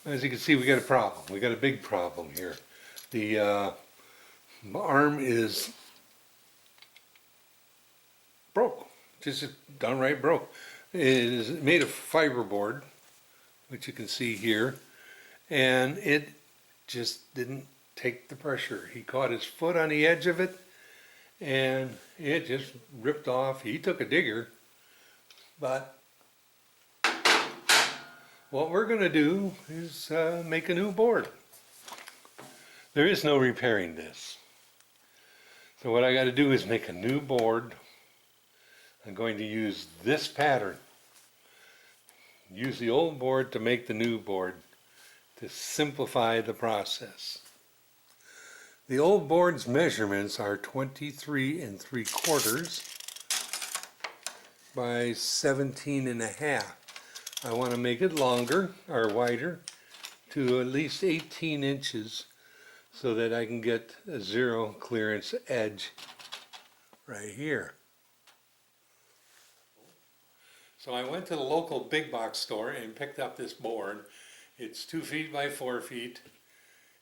As you can see, we got a problem. We got a big problem here. The arm is broke, just downright broke. It is made of fiberboard, which you can see here, and it just didn't take the pressure. He caught his foot on the edge of it, and it just ripped off. He took a digger, but what we're going to do is make a new board. There is no repairing this. So what I got to do is make a new board. I'm going to use this pattern. Use the old board to make the new board to simplify the process. The old board's measurements are 23 3/4 by 17 1/2. I want to make it longer or wider to at least 18 inches so that I can get a zero clearance edge right here. So I went to the local big box store and picked up this board. It's 2 feet by 4 feet,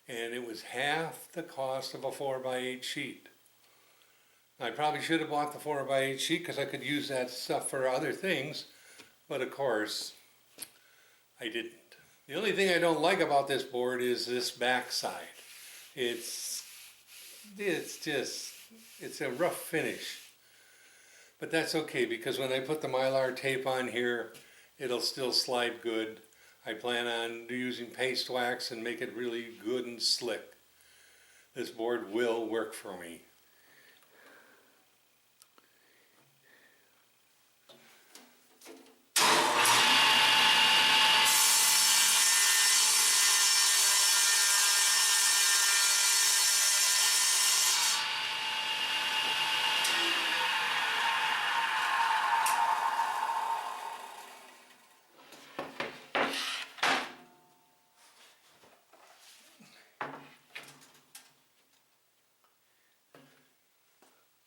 and it was half the cost of a 4x8 sheet. I probably should have bought the 4x8 sheet because I could use that stuff for other things, but of course I didn't. The only thing I don't like about this board is this back side. It's a rough finish. But that's okay, because when I put the Mylar tape on here, it'll still slide good. I plan on using paste wax and make it really good and slick. This board will work for me.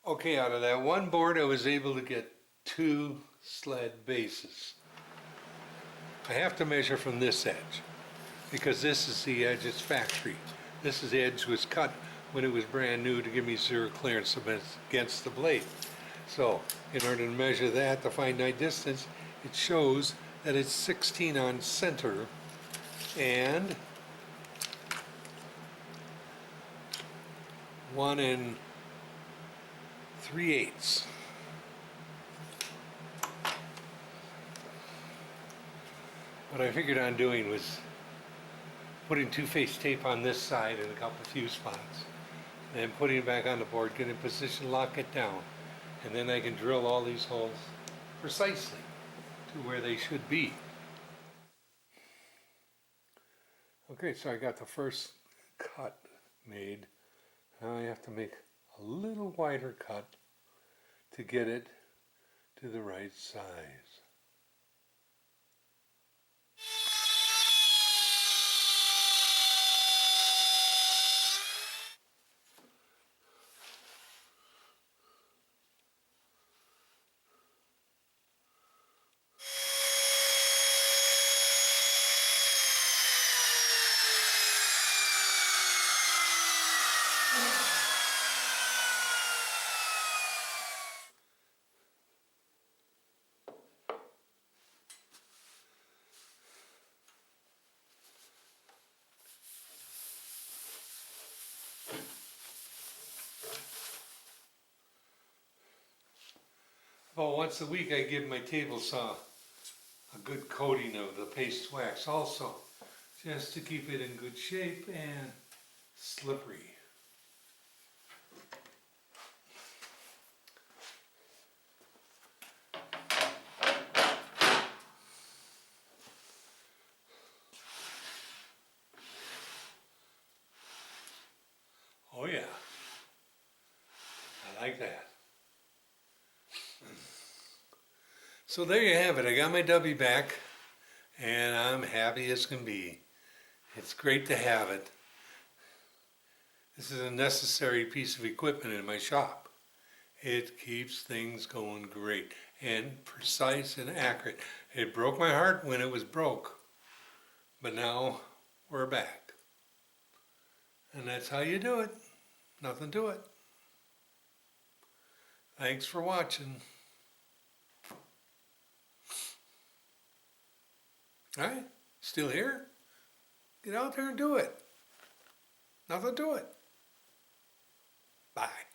Okay, out of that one board I was able to get 2 sled bases. I have to measure from this edge because this is the edge, it's factory. This is the edge was cut when it was brand new to give me zero clearance against the blade. So in order to measure that, the finite distance, it shows that it's 16 on center and 1 3/8. What I figured on doing was putting two-face tape on this side and a few spots, and putting it back on the board, get in position, lock it down, and then I can drill all these holes precisely to where they should be. Okay, so I got the first cut made. Now I have to make a little wider cut to get it to the right size. Well, once a week I give my table saw a good coating of the paste wax also, just to keep it in good shape and slippery. Oh yeah, I like that. So there you have it. I got my Dubby back, and I'm happy as can be. It's great to have it. This is a necessary piece of equipment in my shop. It keeps things going great and precise and accurate. It broke my heart when it was broke, but now we're back. And that's how you do it. Nothing to it. Thanks for watching. All right, still here? Get out there and do it. Nothing to it. Bye.